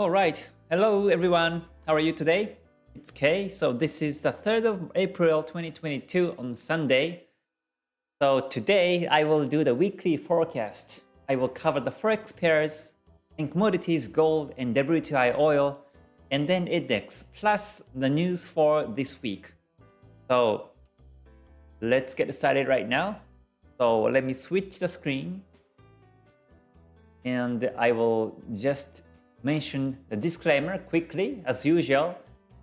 All right. Hello, everyone. How are you today? It's Kay. So this is the 3rd of April, 2022 on Sunday. So today I will do the weekly forecast. I will cover the Forex pairs and commodities, gold and WTI oil, and then index, plus the news for this week. So let's get started right now. So let me switch the screen. And I will just mention the disclaimer quickly, as usual.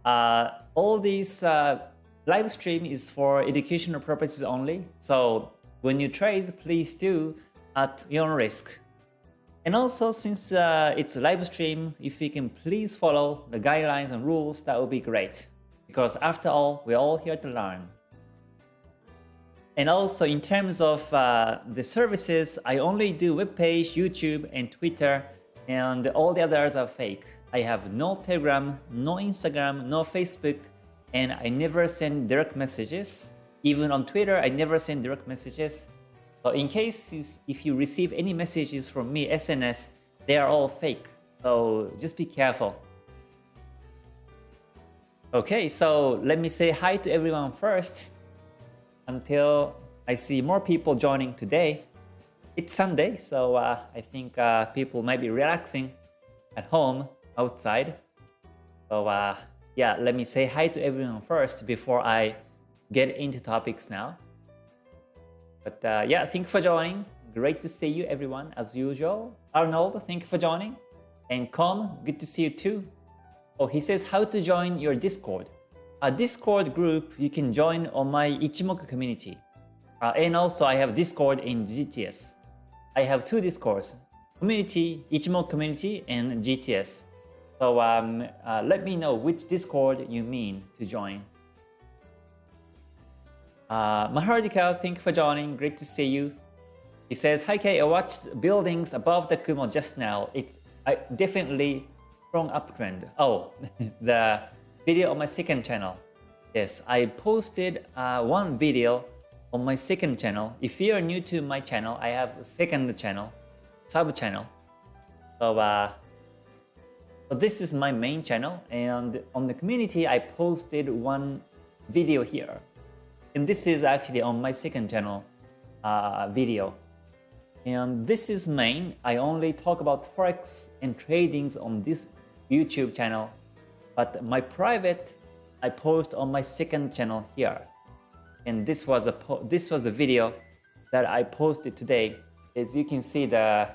All these live stream is for educational purposes only. So when you trade, please do at your own risk. And also, since it's a live stream, if you can please follow the guidelines and rules, that would be great. Because after all, we're all here to learn. And also, in terms of the services, I only do webpage, YouTube, and Twitter, and all the others are fake. I have no Telegram, no Instagram, no Facebook, and I never send direct messages. Even on Twitter, I never send direct messages. So in case if you receive any messages from me, SNS, they are all fake. So just be careful. Okay, so let me say hi to everyone first until I see more people joining today. It's Sunday, so I think people might be relaxing at home, outside. So yeah, let me say hi to everyone first before I get into topics now. But yeah, thank you for joining. Great to see you, everyone, as usual. Arnold, thank you for joining. And Com, good to see you too. Oh, he says how to join your Discord. A Discord group you can join on my Ichimoku community. And also I have Discord in GTS. I have two Discords, community, Ichimoku community, and GTS. So let me know which Discord you mean to join. Mahardika, thank you for joining. Great to see you. He says, hi Kay, I watched buildings above the Kumo just now. It's definitely strong uptrend. Oh, the video on my second channel. Yes, I posted one video on my second channel. If you are new to my channel, I have a second channel, sub channel. So, so this is my main channel, and on the community I posted one video here. And this is actually on my second channel video. And this is main. I only talk about Forex and tradings on this YouTube channel. But my private, I post on my second channel here. And this was a video that I posted today. As you can see, the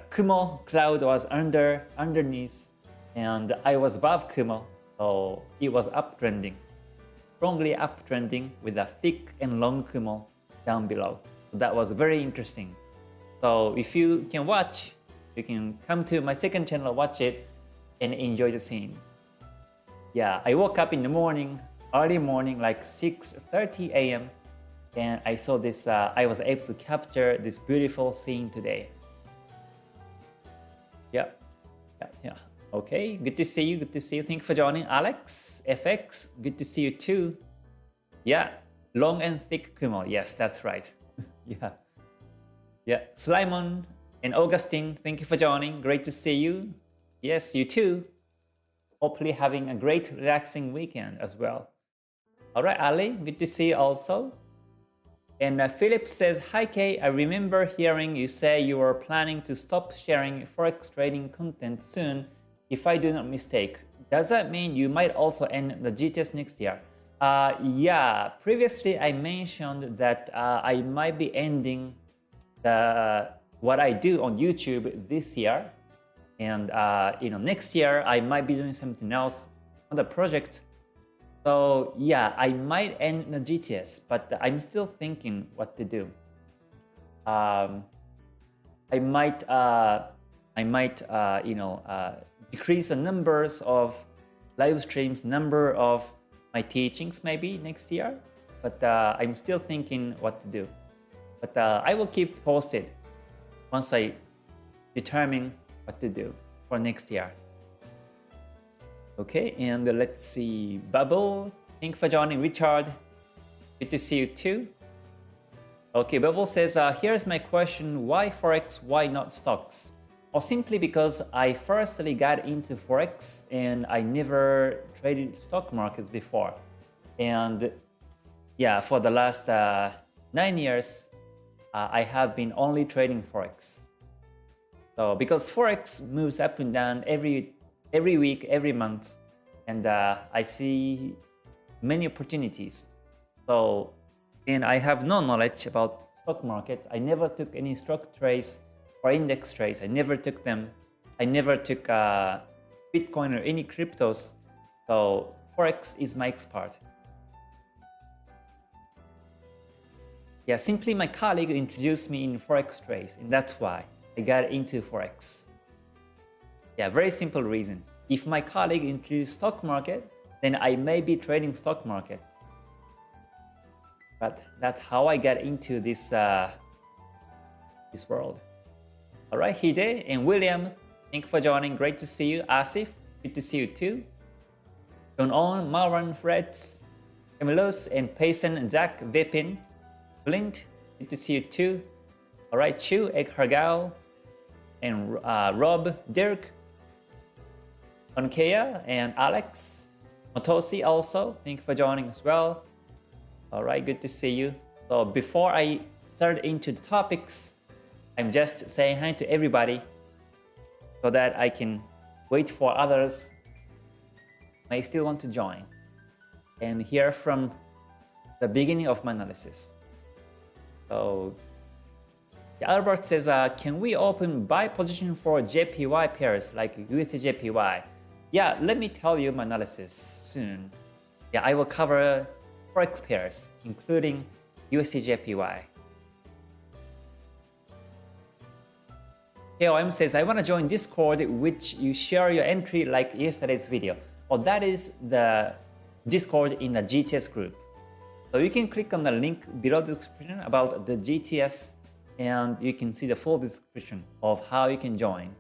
Kumo cloud was underneath, and I was above Kumo, so it was uptrending, strongly uptrending with a thick and long Kumo down below. So that was very interesting. So if you can watch, you can come to my second channel, watch it, and enjoy the scene. Yeah, I woke up in the morning, early morning, like 6:30 a.m. and I saw this, I was able to capture this beautiful scene today. Yeah. Okay, good to see you, good to see you. Thank you for joining. Alex, FX, good to see you too. Yeah, long and thick Kumo. Yes, that's right. Yeah, Slimon and Augustine, thank you for joining. Great to see you. Yes, you too. Hopefully having a great relaxing weekend as well. All right, Ali, good to see you also. And Philip says, hi Kay, I remember hearing you say you were planning to stop sharing Forex trading content soon, if I do not mistake. Does that mean you might also end the GTS next year? Yeah, previously I mentioned that I might be ending what I do on YouTube this year. And next year I might be doing something else on the project. So yeah, I might end the GTS, but I'm still thinking what to do. I might decrease the numbers of live streams, number of my teachings maybe next year. But I'm still thinking what to do. But I will keep posted once I determine what to do for next year. Okay, and let's see. Bubble, thank you for joining. Richard, good to see you too. Okay, Bubble says, here's my question. Why Forex? Why not stocks? Or simply because I firstly got into Forex and I never traded stock markets before. And yeah, for the last 9 years, I have been only trading Forex. So because Forex moves up and down every week, every month, and I see many opportunities. So, and I have no knowledge about stock market. I never took any stock trades or index trades. I never took them. I never took Bitcoin or any cryptos. So Forex is my expert. Yeah, simply my colleague introduced me in Forex trades, and that's why I got into Forex. Yeah, very simple reason. If my colleague introduced stock market, then I may be trading stock market. But that's how I got into this this world. All right, Hide and William, thank you for joining. Great to see you. Asif, good to see you too. John-On, Marwan, Freds, Emilos, and Payson, Zach, Vipin, Flint, good to see you too. All right, Chu, Egg Hargal, and Rob, Dirk, Onkea, and Alex, Motosi also, thank you for joining as well. All right, good to see you. So before I start into the topics, I'm just saying hi to everybody so that I can wait for others may still want to join and hear from the beginning of my analysis. So Albert says, can we open buy position for JPY pairs like USD JPY? Yeah, let me tell you my analysis soon. Yeah, I will cover Forex pairs, including USD JPY. KOM says, I want to join Discord, which you share your entry like yesterday's video. Well, that is the Discord in the GTS group. So you can click on the link below the description about the GTS and you can see the full description of how you can join.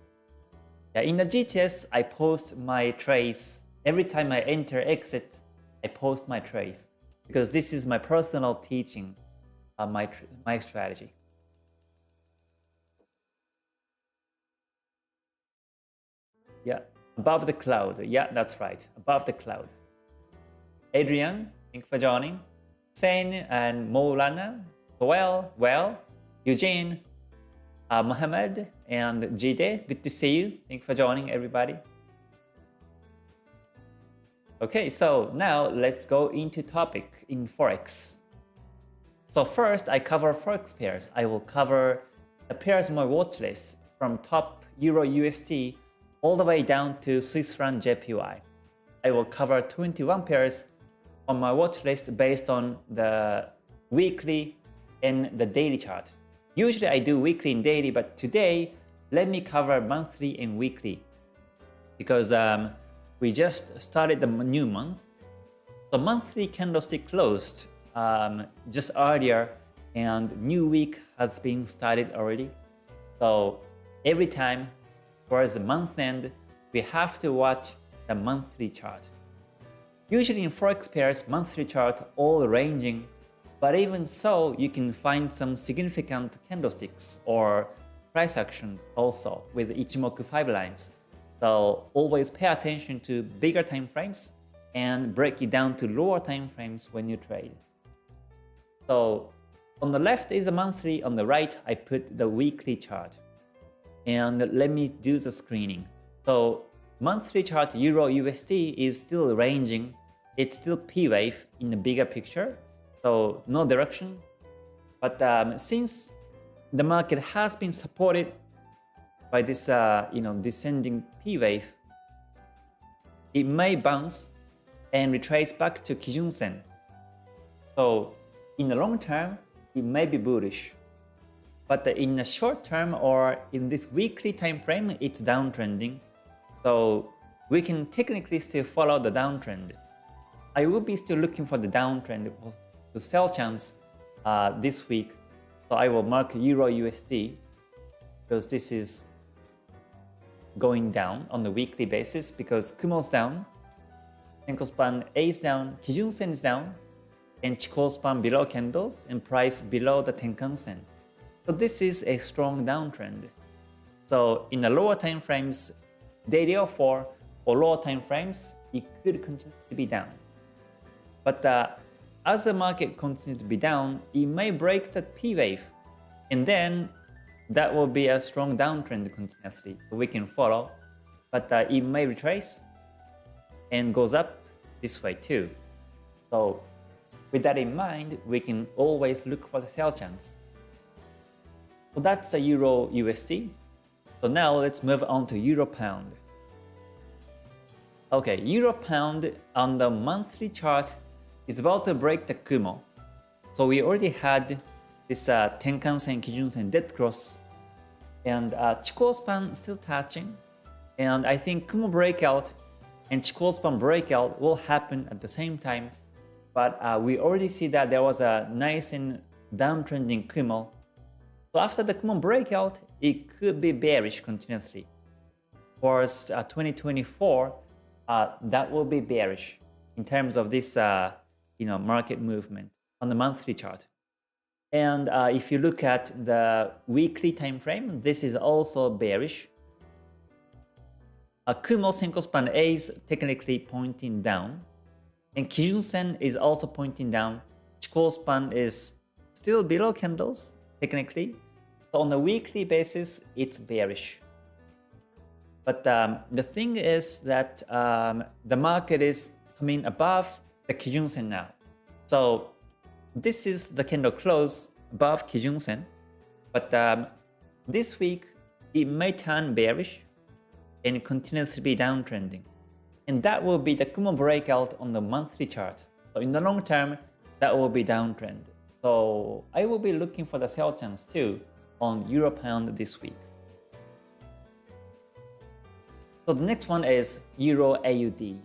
Yeah, in the GTS, I post my trades. Every time I enter, exit, I post my trades because this is my personal teaching, my strategy. Yeah, above the cloud. Yeah, that's right. Above the cloud. Adrian, thank you for joining. Hussein and Maulana. Well, Eugene, Mohammed, and Jide. Good to see you. Thank you for joining, everybody. Okay, so now let's go into topic in Forex. So first, I cover Forex pairs. I will cover the pairs on my watch list from top Euro USD all the way down to Swiss franc JPY. I will cover 21 pairs on my watch list based on the weekly and the daily chart. Usually I do weekly and daily, but today let me cover monthly and weekly because we just started the new month. The monthly candlestick closed just earlier and new week has been started already. So every time towards the month end, we have to watch the monthly chart. Usually in Forex pairs, monthly chart all ranging, but even so, you can find some significant candlesticks or price actions also with Ichimoku 5 lines. So always pay attention to bigger time frames and break it down to lower time frames when you trade. So on the left is the monthly, on the right I put the weekly chart. And let me do the screening. So monthly chart Euro USD is still ranging. It's still P wave in the bigger picture. So no direction. But since the market has been supported by this descending P wave, it may bounce and retrace back to Kijun Sen. So in the long term, it may be bullish. But in the short term or in this weekly time frame, it's downtrending. So we can technically still follow the downtrend. I will be still looking for the downtrend to sell chance this week. So I will mark Euro USD because this is going down on the weekly basis because Kumo's down, Tenko span A is down, Kijun Sen is down, and Chikou span below candles and price below the Tenkan Sen. So this is a strong downtrend. So in the lower time frames, daily or 4 or lower time frames, it could continue to be down. But as the market continues to be down, it may break the P wave, and then that will be a strong downtrend continuously. We can follow, but it may retrace and goes up this way too. So with that in mind, we can always look for the sell chance. So that's the Euro USD. So now let's move on to Euro Pound. Okay, Euro Pound on the monthly chart is about to break the Kumo. So we already had this Tenkan-sen, Kijun-sen dead cross, and Chikou span still touching. And I think Kumo breakout and Chikou span breakout will happen at the same time. But we already see that there was a nice and downtrending Kumo. So after the Kumo breakout, it could be bearish continuously. For 2024, that will be bearish in terms of this market movement on the monthly chart. And if you look at the weekly time frame, this is also bearish. Kumo Senko span A is technically pointing down, and Kijun Sen is also pointing down. Chikou span is still below candles technically. So on a weekly basis, it's bearish. But the thing is that the market is coming above the Kijun Sen now. So this is the candle close above Kijun Sen. But this week, it may turn bearish and continues to be downtrending. And that will be the Kumo breakout on the monthly chart. So in the long term, that will be downtrend. So I will be looking for the sell chance too on Euro Pound this week. So the next one is Euro AUD.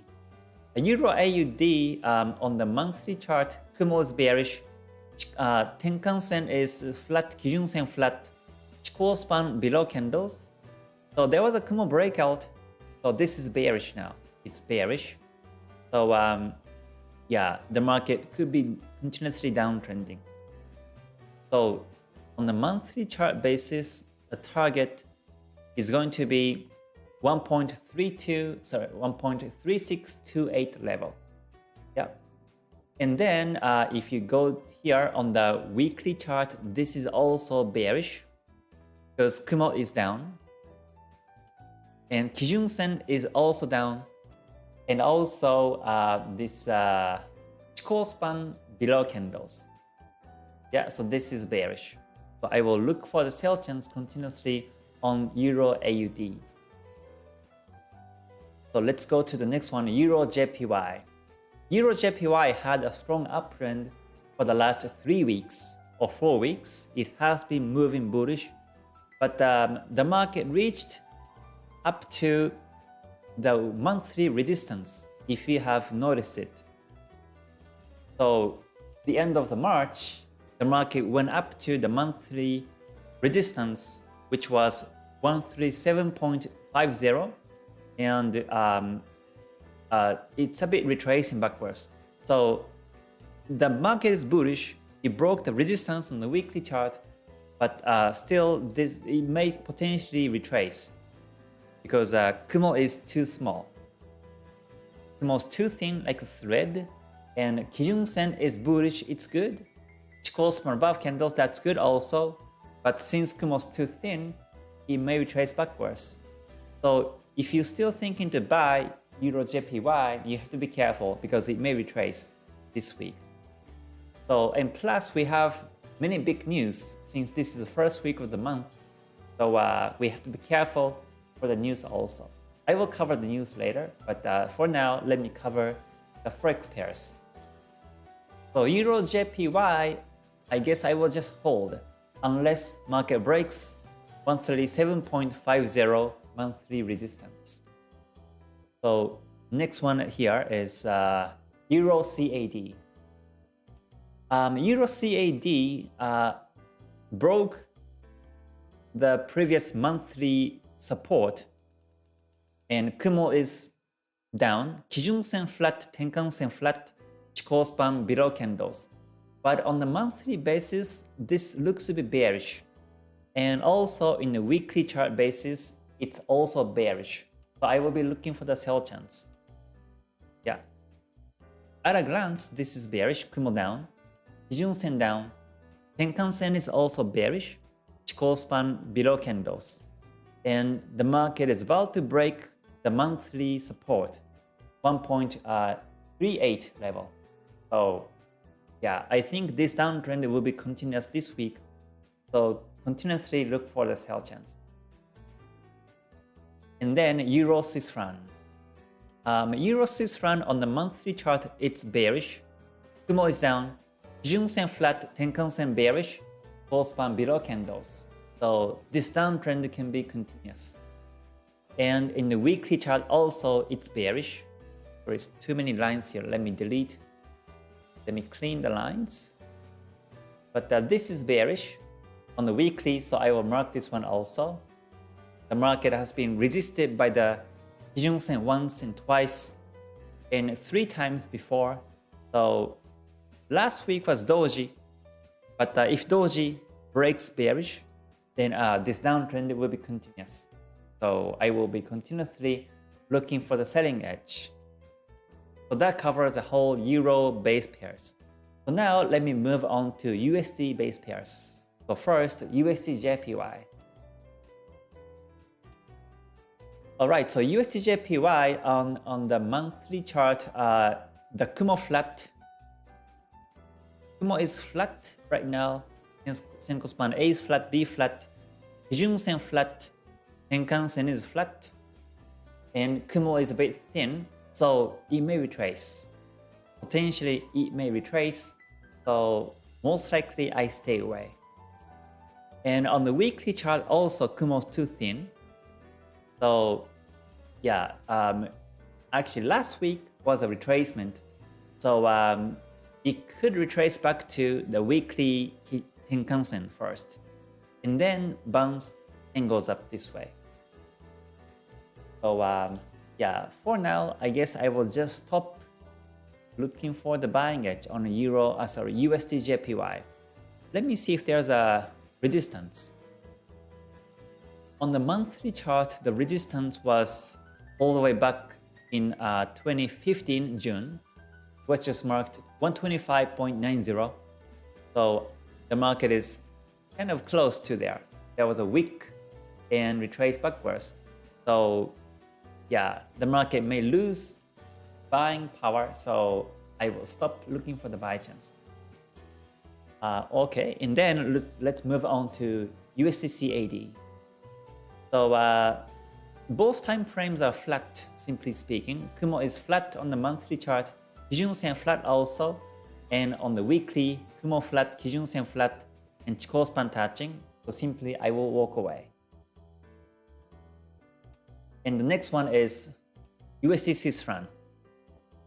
Euro AUD on the monthly chart, Kumo is bearish, Tenkan Sen is flat, Kijun Sen flat, Chikou span below candles. So there was a Kumo breakout, so this is bearish now. It's bearish. So yeah, the market could be continuously downtrending. So on the monthly chart basis, the target is going to be 1.3628 level. Yeah. And then if you go here on the weekly chart, this is also bearish because Kumo is down. And Kijun Sen is also down. And also this Chikou span below candles. Yeah, so this is bearish. So I will look for the sell chance continuously on Euro AUD. So let's go to the next one, Euro JPY. Euro JPY had a strong uptrend for the last 3 weeks or 4 weeks. It has been moving bullish, but the market reached up to the monthly resistance, if you have noticed it. So the end of the March, the market went up to the monthly resistance, which was 137.50, and it's a bit retracing backwards. So the market is bullish. It broke the resistance on the weekly chart, but still it may potentially retrace because Kumo is too small. Kumo is too thin, like a thread, and Kijun Sen is bullish. It's good. Chikou span above candles, that's good also. But since Kumo is too thin, it may retrace backwards. So if you're still thinking to buy Euro JPY, you have to be careful because it may retrace this week. So, and plus we have many big news since this is the first week of the month. So we have to be careful for the news also. I will cover the news later, but for now, let me cover the Forex pairs. So Euro JPY, I guess I will just hold unless market breaks 137.50 monthly resistance. So next one here is Euro CAD. Euro CAD broke the previous monthly support, and Kumo is down, Kijun Sen flat, Tenkan Sen flat, Chikou span below candles. But on the monthly basis, this looks to be bearish. And also in the weekly chart basis, it's also bearish. So I will be looking for the sell chance. Yeah. At a glance, this is bearish. Kumo down. Kijun Sen down. Tenkan Sen is also bearish. Chikou span below candles. And the market is about to break the monthly support, 1.38 level. So yeah, I think this downtrend will be continuous this week. So continuously look for the sell chance. And then Euro Swiss franc. Euro Swiss franc on the monthly chart, it's bearish. Kumo is down. Kijun Sen flat, Tenkan Sen bearish. Chikou span below candles. So this downtrend can be continuous. And in the weekly chart also, it's bearish. There is too many lines here. Let me delete. Let me clean the lines. But this is bearish on the weekly, so I will mark this one also. The market has been resisted by the Kijun Sen once and twice and 3 times before. So last week was doji, but if doji breaks bearish, then this downtrend will be continuous. So I will be continuously looking for the selling edge. So that covers the whole Euro base pairs. So now let me move on to USD base pairs. So first, USD JPY. Alright, so USD JPY on the monthly chart, the Kumo flat. Kumo is flat right now. Senko span A is flat, B flat, Kijun Sen flat, Tenkan Sen is flat, and Kumo is a bit thin, so it may retrace. Potentially it may retrace, so most likely I stay away. And on the weekly chart also Kumo is too thin. So yeah, actually last week was a retracement. So it could retrace back to the weekly Tenkan Sen first, and then bounce and goes up this way. So yeah, for now, I guess I will just stop looking for the buying edge on USD JPY. Let me see if there's a resistance. On the monthly chart, the resistance was all the way back in 2015 June, which is marked 125.90. So the market is kind of close to there. There was a wick and retrace backwards. So yeah, the market may lose buying power, so I will stop looking for the buy chance. Okay, and then let's move on to USD CAD. So both time frames are flat, simply speaking. Kumo is flat on the monthly chart, Kijun Sen flat also, and on the weekly, Kumo flat, Kijun Sen flat, and Chikou span touching. So simply I will walk away. And the next one is USD Swiss franc.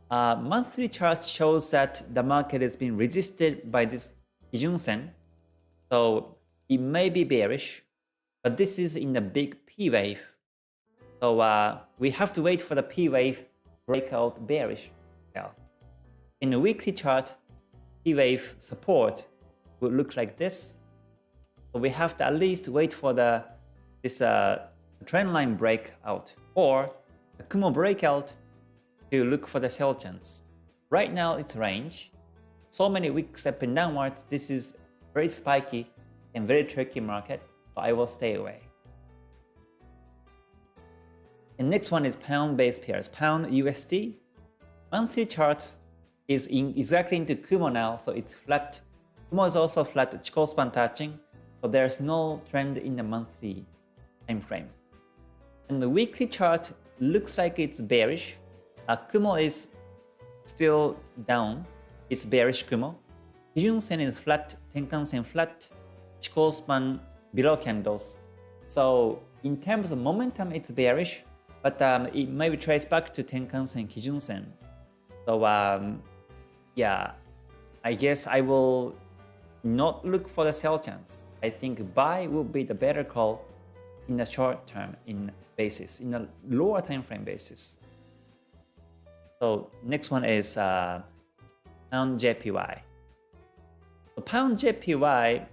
Monthly chart shows that the market has been resisted by this Kijun Sen. So it may be bearish, but this is in the big P wave. So we have to wait for the P wave breakout bearish. In the weekly chart, P wave support would look like this. So we have to at least wait for this trend line breakout or the Kumo breakout to look for the sell chance. Right now it's range. So many wicks up and downwards. This is very spiky and very tricky market. So I will stay away. And next one is pound base pairs. Pound USD. Monthly charts is exactly into Kumo now, so it's flat. Kumo is also flat, Chikou span touching, so there's no trend in the monthly time frame. And the weekly chart looks like it's bearish. Kumo is still down, it's bearish Kumo. Kijun Sen is flat, Tenkan Sen flat, Chikou span below candles. So in terms of momentum, it's bearish, but it may retrace back to Tenkan Sen, Kijun Sen. So yeah, I guess I will not look for the sell chance. I think buy will be the better call in the short term in basis, in a lower time frame basis. So next one is Pound JPY. So Pound JPY,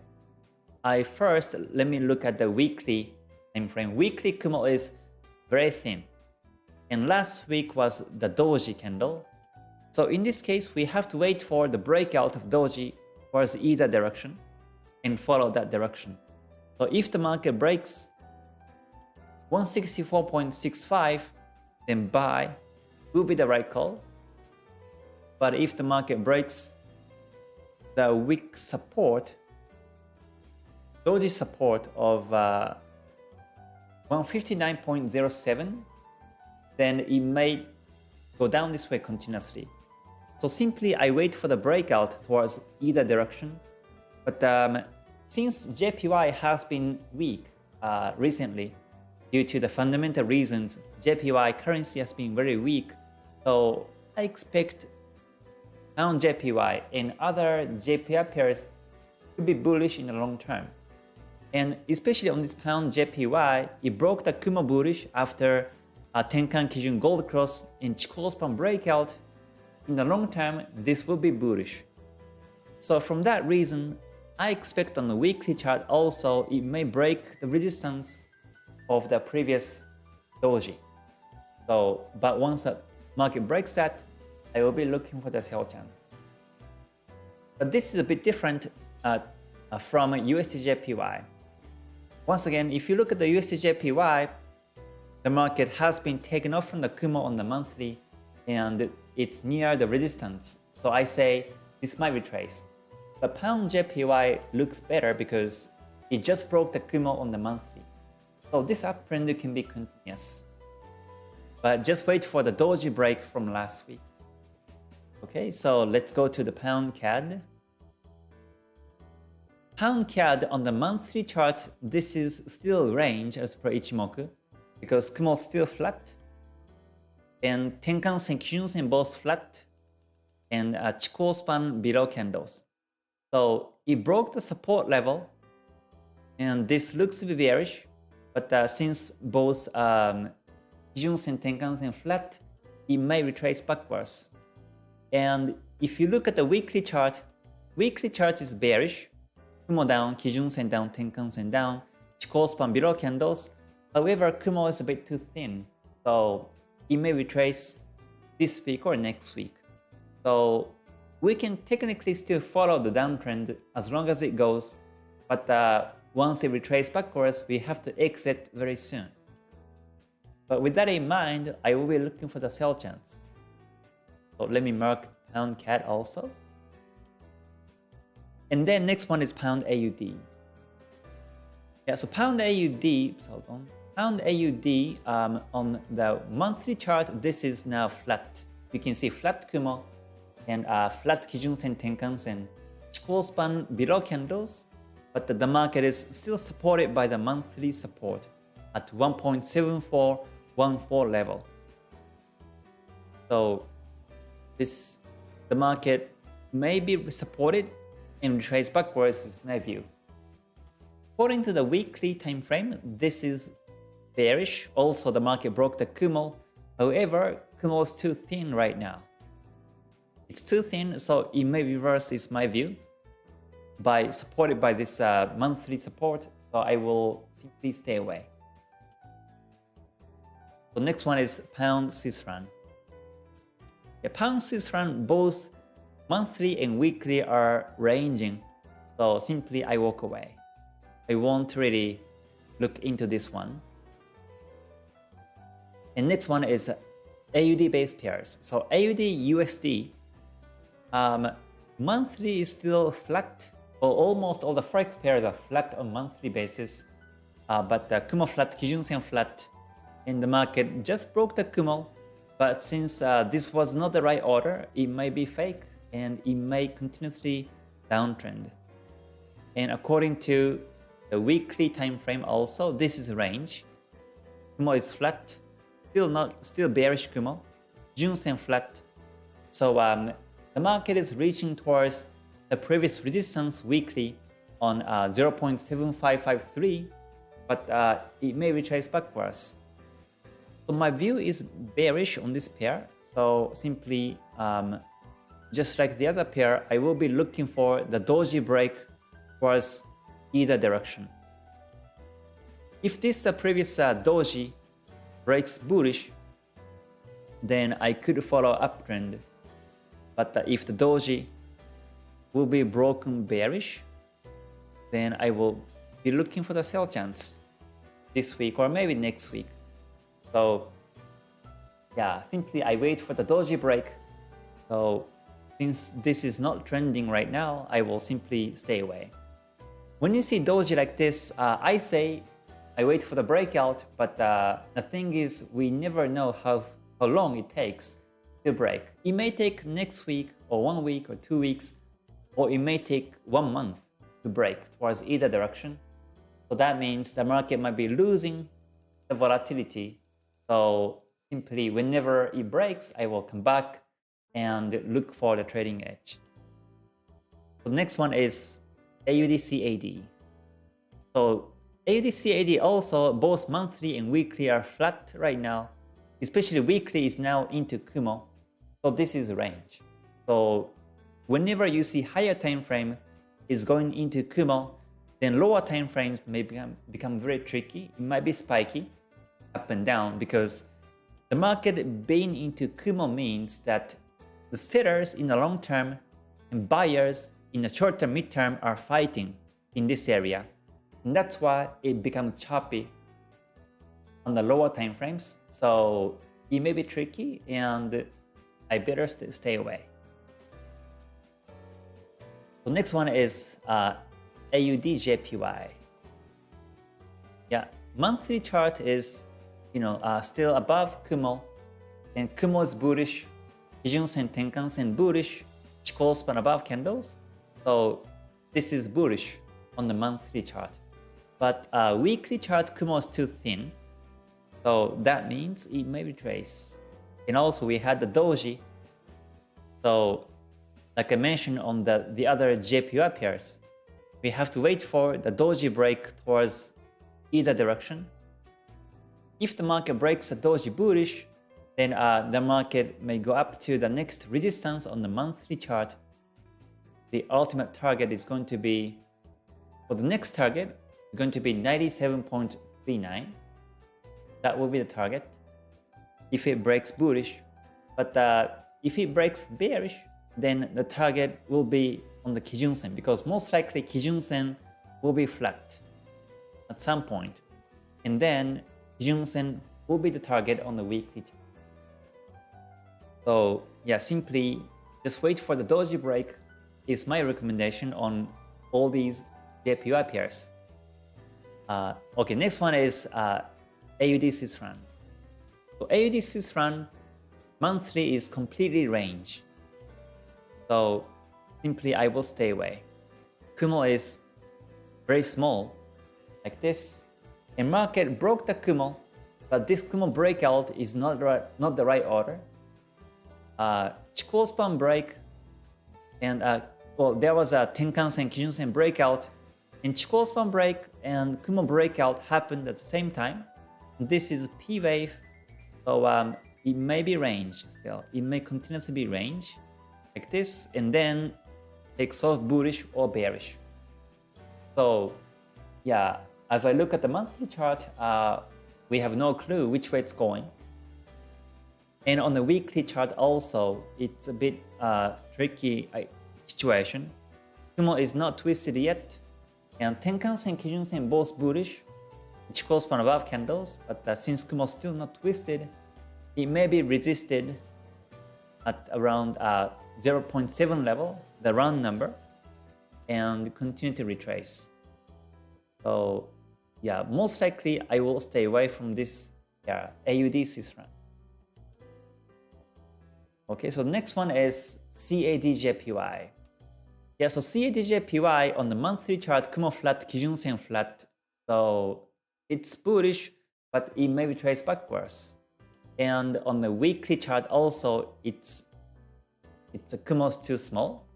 let me look at the weekly time frame. Weekly Kumo is very thin. And last week was the doji candle. So in this case, we have to wait for the breakout of doji towards either direction and follow that direction. So if the market breaks 164.65, then buy will be the right call. But if the market breaks the weak support, doji support of 159.07, then it may go down this way continuously. So simply I wait for the breakout towards either direction. But since JPY has been weak recently due to the fundamental reasons, JPY currency has been very weak. So I expect pound JPY and other JPY pairs to be bullish in the long term. And especially on this pound JPY, it broke the Kumo bullish after a Tenkan Kijun Gold Cross and Chikou span breakout. In the long term, this will be bullish. So from that reason, I expect on the weekly chart also it may break the resistance of the previous doji. So, but once the market breaks that, I will be looking for the sell chance. But this is a bit different from USD-JPY. Once again, if you look at the USD-JPY, the market has been taken off from the Kumo on the monthly and it's near the resistance. So I say this might retrace. The pound JPY looks better because it just broke the Kumo on the monthly. So this uptrend can be continuous. But just wait for the doji break from last week. Okay, so let's go to the pound CAD. Pound CAD on the monthly chart, this is still range as per Ichimoku because Kumo is still flat and Tenkan-sen, Kijun-sen both flat and Chikou span below candles. So it broke the support level and this looks to be bearish, but since both Kijun-sen, Tenkan-sen flat, it may retrace backwards. And if you look at the weekly chart is bearish. Kumo down, Kijun-sen down, Tenkan-sen down, Chikou span below candles. However, Kumo is a bit too thin, so it may retrace this week or next week. So we can technically still follow the downtrend as long as it goes, but once it retraces backwards, we have to exit very soon. But with that in mind, I will be looking for the sell chance. So let me mark pound CAD also. And then next one is pound AUD. Yeah, so pound AUD, hold on. Pound AUD on the monthly chart, this is now flat. You can see flat Kumo and flat Kijun-sen, Tenkan-sen, Chikou span below candles, but the market is still supported by the monthly support at 1.7414 level. So the market may be supported and retrace backwards is my view. According to the weekly time frame, this is bearish. Also, the market broke the Kumo. However, Kumo is too thin right now. It's too thin, so it may reverse, is my view, supported by this monthly support. So I will simply stay away. So next one is pound Swiss franc. Yeah, pound Swiss franc both monthly and weekly are ranging, so simply I walk away. I won't really look into this one. And next one is AUD based pairs. So AUD USD, monthly is still flat, or almost all the Forex pairs are flat on monthly basis, but Kumo flat, Kijun-sen flat, and the market just broke the Kumo. But since this was not the right order, it may be fake and it may continuously downtrend. And according to the weekly time frame also, this is range. Kumo is flat, still bearish Kumo. Kijun-sen flat. So the market is reaching towards the previous resistance weekly on 0.7553, but it may retrace backwards. So my view is bearish on this pair. So simply, just like the other pair, I will be looking for the doji break towards either direction. If this previous doji breaks bullish, then I could follow uptrend. But if the doji will be broken bearish, then I will be looking for the sell chance this week or maybe next week. So yeah, simply I wait for the doji break. So since this is not trending right now, I will simply stay away. When you see doji like this, I say I wait for the breakout, but the thing is we never know how long it takes to break. It may take next week or 1 week or 2 weeks, or it may take 1 month to break towards either direction. So that means the market might be losing the volatility. So simply whenever it breaks, I will come back and look for the trading edge. The next one is AUD/CAD. So AUD/CAD also both monthly and weekly are flat right now. Especially weekly is now into Kumo. So this is range. So whenever you see higher time frame is going into Kumo, then lower time frames may become very tricky. It might be spiky up and down because the market being into Kumo means that the sellers in the long term and buyers in the short term, mid term are fighting in this area. And that's why it becomes choppy on the lower time frames. So it may be tricky and I better stay away. The next one is AUD/JPY. Yeah, monthly chart is still above Kumo, and Kumo is bullish. Kijun-sen, Tenkan-sen bullish. Chikou span above candles. So this is bullish on the monthly chart. But weekly chart Kumo is too thin. So that means it may retrace. And also we had the doji. So like I mentioned on the other JPY pairs, we have to wait for the doji break towards either direction. If the market breaks the doji bullish, then the market may go up to the next resistance on the monthly chart. The ultimate target is going to be, for the next target, is going to be 97.39. That will be the target if it breaks bullish. But if it breaks bearish, then the target will be on the Kijun-sen, because most likely Kijun-sen will be flat at some point. And then Kijun-sen will be the target on the weekly chart. So yeah, simply just wait for the doji break is my recommendation on all these JPY pairs. Okay, next one is AUD/Swiss franc. So AUD/Swiss franc monthly is completely range. So simply I will stay away. Kumo is very small, like this. And market broke the Kumo, but this Kumo breakout is not the right order. Chikou span break, and there was a Tenkan-sen, Kijun-sen breakout, and Chikou span break and Kumo breakout happened at the same time. This is P wave, so it may be range still. It may continuously be range like this, and then takes off bullish or bearish. So yeah, as I look at the monthly chart, we have no clue which way it's going. And on the weekly chart also, it's a bit tricky situation. Kumo is not twisted yet, and Tenkan-sen, Kijun-sen both bullish. Chikou span above candles, but since Kumo is still not twisted, it may be resisted at around 0.7 level, the round number, and continue to retrace. So yeah, most likely I will stay away from this AUD/Swiss franc. Okay, so next one is CAD/JPY. Yeah, so CAD/JPY on the monthly chart, Kumo flat, Kijun-sen flat. So it's bullish, but it may retrace backwards. And on the weekly chart also, it's a Kumo is too small.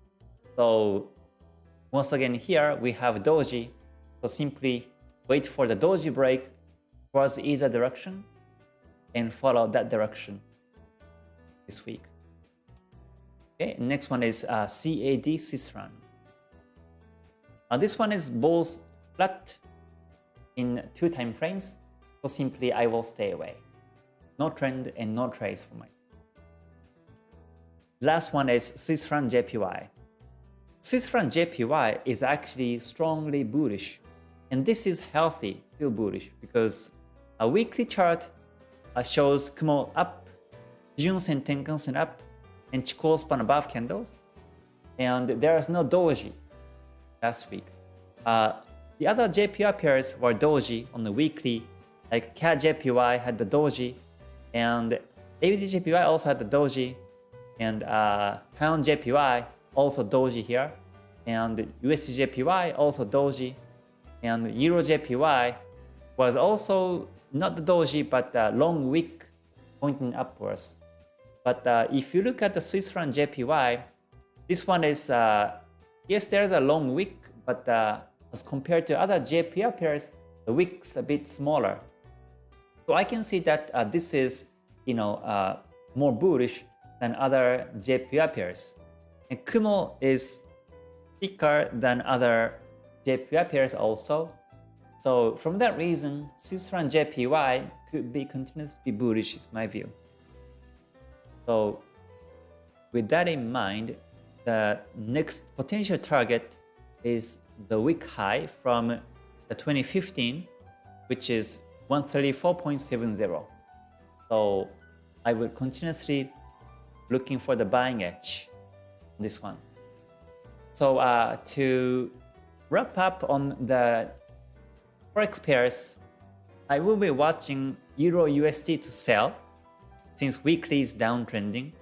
So once again here we have doji. So simply wait for the doji break towards either direction and follow that direction this week. Okay, next one is CAD/Swiss franc. This one is both flat in 2 time frames, so simply I will stay away. No trend and no trades for me. Last one is Swiss franc JPY. Swiss franc JPY is actually strongly bullish, and this is healthy, still bullish, because a weekly chart shows Kumo up, Kijun-sen, Tenkan-sen up, and Chikou span above candles, and there is no doji last week. The other JPY pairs were doji on the weekly, like CAD JPY had the doji, and AUD JPY also had the doji, and Pound JPY also doji here, and USD JPY also doji, and Euro JPY was also not the doji but long wick pointing upwards. But if you look at the Swiss franc JPY, this one is yes, there's a long wick, but as compared to other JPY pairs, the wick's a bit smaller. So I can see that this is, more bullish than other JPY pairs. And Kumo is thicker than other JPY pairs also. So from that reason, Swiss franc JPY could be continuously bullish is my view. So with that in mind, the next potential target is the wick high from the 2015, which is 134.70. So I will continuously looking for the buying edge on this one. So to wrap up on the Forex pairs, I will be watching Euro USD to sell since weekly is downtrending,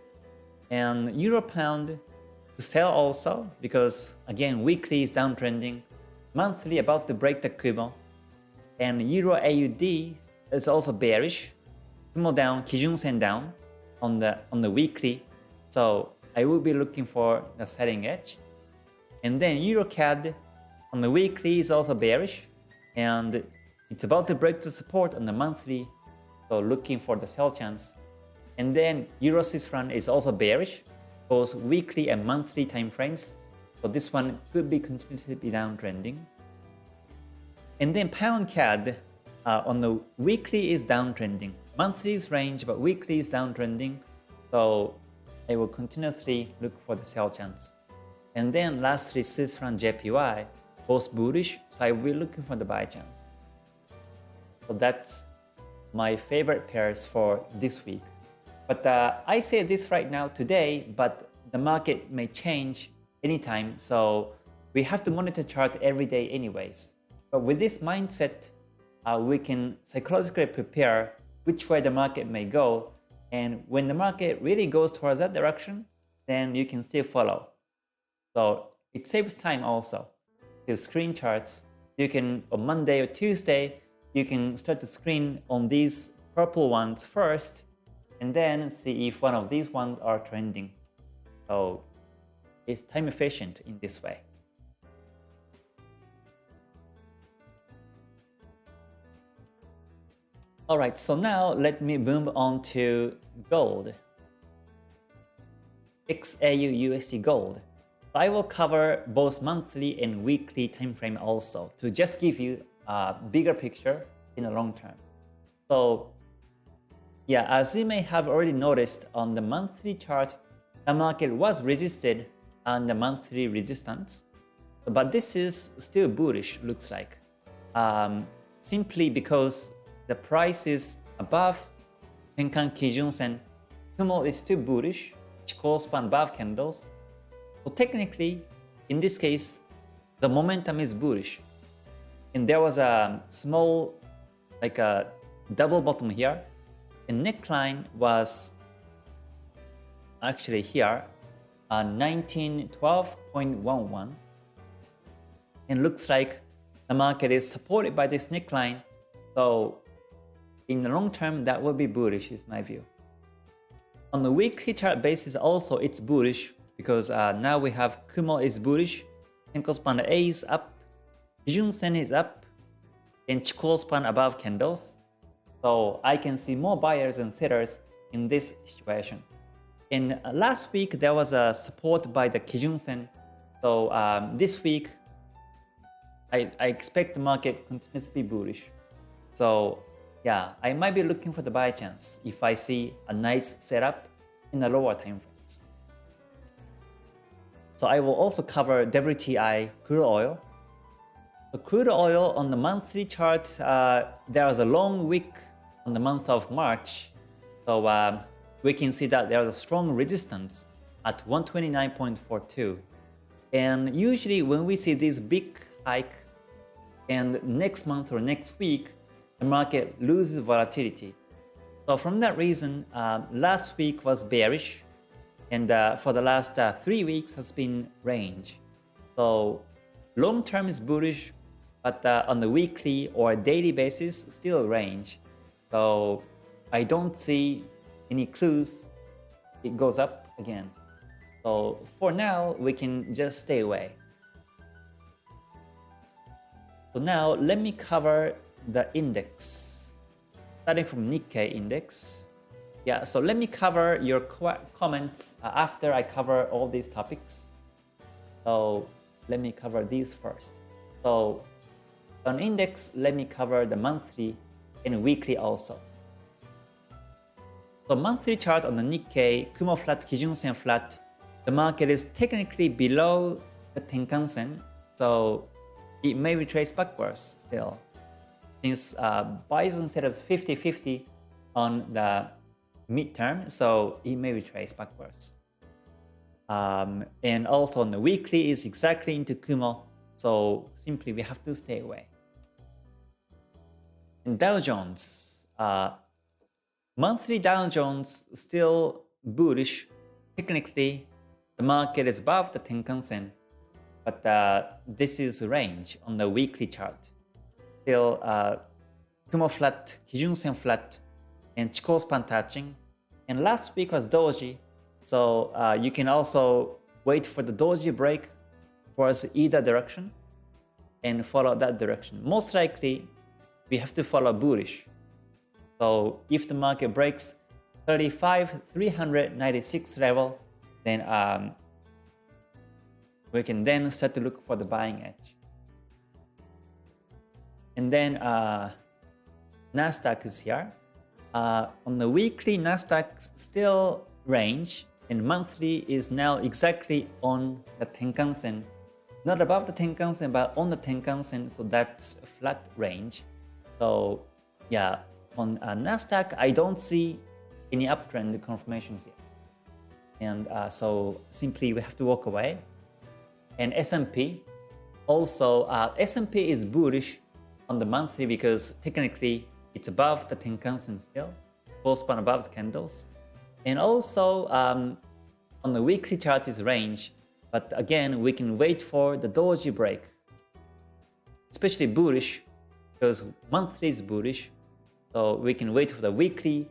and Euro Pound to sell also because again weekly is downtrending, monthly about to break the Kumo, and Euro AUD is also bearish, Kumo down, Kijun-sen down on the weekly, so I will be looking for the selling edge. And then Euro CAD on the weekly is also bearish, and it's about to break the support on the monthly, so looking for the sell chance. And then Euro Swiss franc is also bearish, both weekly and monthly time frames, so this one could be continuously downtrending. And then Pound CAD on the weekly is downtrending, monthly is range, but weekly is downtrending, so I will continuously look for the sell chance. And then lastly, Swiss franc JPY, both bullish, so I will be looking for the buy chance. So that's my favorite pairs for this week. But I say this right now today, but the market may change anytime, so we have to monitor chart every day anyways. But with this mindset, we can psychologically prepare which way the market may go, and when the market really goes towards that direction, then you can still follow. So it saves time also to screen charts. You can, on Monday or Tuesday, you can start to screen on these purple ones first, and then see if one of these ones are trending. So it's time efficient in this way. Alright, so now let me move on to gold. XAU USD gold. I will cover both monthly and weekly time frame also to just give you a bigger picture in the long term. So yeah, as you may have already noticed on the monthly chart, the market was resisted on the monthly resistance, but this is still bullish, looks like, simply because the price is above Tenkan Kijun-sen. Kumo is still bullish, Chikou span above candles. So technically, in this case, the momentum is bullish. And there was a small, like a double bottom here. And neckline was actually here, 1912.11. And looks like the market is supported by this neckline. So in the long term, that will be bullish is my view. On the weekly chart basis also, it's bullish because now we have Kumo is bullish, Tenkan span A is up, Kijun-sen is up, and Chikou span above candles. So I can see more buyers and sellers in this situation. In last week, there was a support by the Kijun-sen. So this week, I expect the market continues to be bullish. So yeah, I might be looking for the buy chance if I see a nice setup in the lower time frames. So I will also cover WTI crude oil. So crude oil on the monthly chart, there was a long week on the month of March. So we can see that there was a strong resistance at 129.42. And usually when we see this big hike and next month or next week, the market loses volatility. So from that reason, last week was bearish, and for the last 3 weeks has been range. So long term is bullish, but on the weekly or daily basis, still range. So I don't see any clues it goes up again. So for now, we can just stay away. So now let me cover the index, starting from Nikkei index. Yeah, so let me cover your comments after I cover all these topics. So let me cover these first. So on index, let me cover the monthly and weekly also. So monthly chart on the Nikkei, Kumo flat, Kijun Sen flat, the market is technically below the Tenkan-sen, so it may retrace backwards still. Since Bison said it's 50-50 on the midterm, so it may retrace backwards. And also on the weekly is exactly into Kumo, so simply we have to stay away. And Dow Jones, monthly Dow Jones still bullish. Technically, the market is above the Tenkan-sen, but this is range on the weekly chart. Still Kumo flat, Kijun Sen flat, and Chikou span touching. And last week was doji, so you can also wait for the doji break towards either direction and follow that direction. Most likely, we have to follow bullish. So if the market breaks 35,396 level, then we can then start to look for the buying edge. And then Nasdaq is here. On the weekly, Nasdaq still range, and monthly is now exactly on the Tenkan-sen. Not above the Tenkan-sen, but on the Tenkan-sen, so that's a flat range. So yeah, on Nasdaq, I don't see any uptrend confirmations yet. And so simply we have to walk away. And S&P, also S&P is bullish on the monthly because technically it's above the Tenkan-sen still, full span above the candles. And also on the weekly chart is range, but again we can wait for the doji break, especially bullish because monthly is bullish, so we can wait for the weekly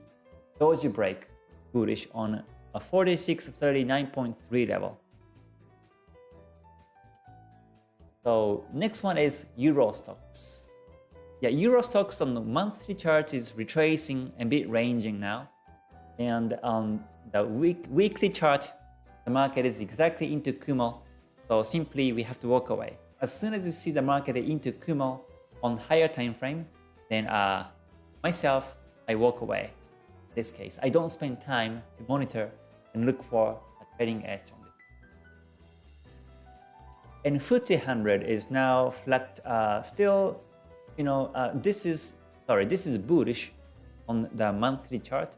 doji break bullish on a 4639.3 level. So next one is Euro stocks. Yeah, Euro stocks on the monthly chart is retracing a bit ranging now. And on the weekly chart, the market is exactly into Kumo. So simply we have to walk away. As soon as you see the market into Kumo on higher time frame, then myself, I walk away. In this case, I don't spend time to monitor and look for a trading edge on it. And FTSE 100 is now flat, still, you know, this is bullish on the monthly chart.